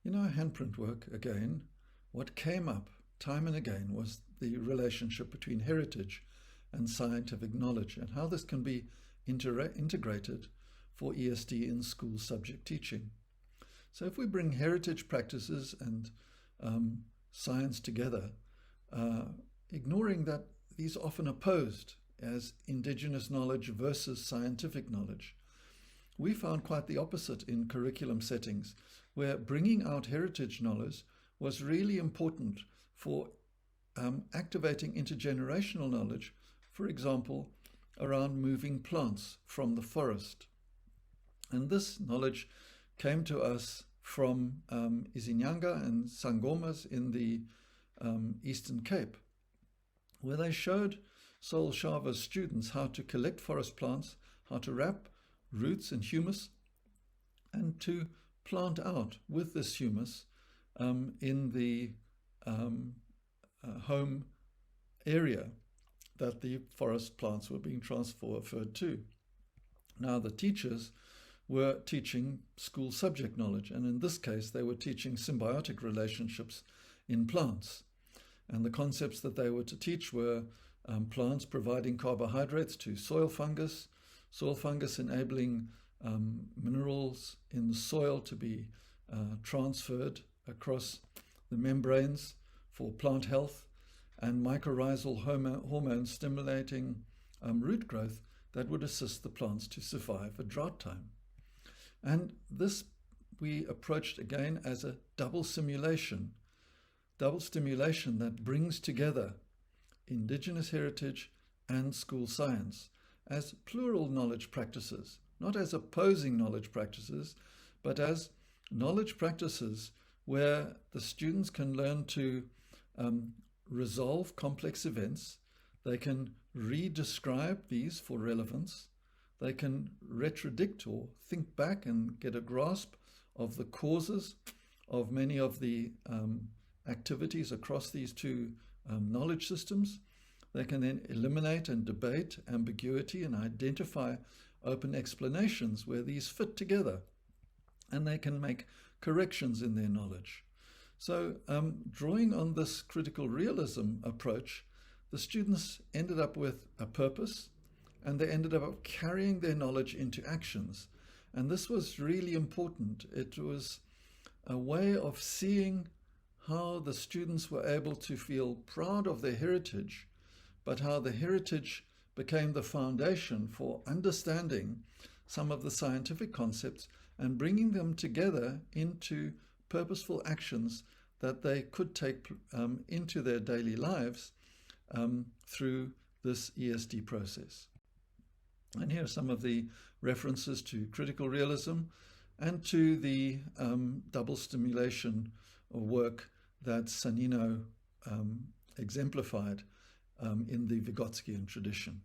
In our handprint work, again, what came up time and again was the relationship between heritage and scientific knowledge, and how this can be integrated for ESD in school subject teaching. So if we bring heritage practices and science together, ignoring that these are often opposed as indigenous knowledge versus scientific knowledge, we found quite the opposite in curriculum settings, where bringing out heritage knowledge was really important for activating intergenerational knowledge, for example, around moving plants from the forest. And this knowledge came to us from Izinyanga and Sangomas in the Eastern Cape, where they showed Sol Shava's students how to collect forest plants, how to wrap roots in humus, and to plant out with this humus in the home area that the forest plants were being transferred to. Now the teachers were teaching school subject knowledge, and in this case they were teaching symbiotic relationships in plants. And the concepts that they were to teach were plants providing carbohydrates to soil fungus enabling minerals in the soil to be transferred across the membranes for plant health, and mycorrhizal hormones stimulating root growth that would assist the plants to survive a drought time. And this we approached again as a double stimulation that brings together indigenous heritage and school science as plural knowledge practices, not as opposing knowledge practices, but as knowledge practices where the students can learn to resolve complex events. They can re-describe these for relevance. They can retrodict or think back and get a grasp of the causes of many of the activities across these two knowledge systems. They can then eliminate and debate ambiguity and identify open explanations where these fit together, and they can make corrections in their knowledge. So drawing on this critical realism approach, the students ended up with a purpose, and they ended up carrying their knowledge into actions. And this was really important. It was a way of seeing how the students were able to feel proud of their heritage, but how the heritage became the foundation for understanding some of the scientific concepts and bringing them together into purposeful actions that they could take into their daily lives through this ESD process. And here are some of the references to critical realism and to the double stimulation work that Sanino exemplified in the Vygotskian tradition.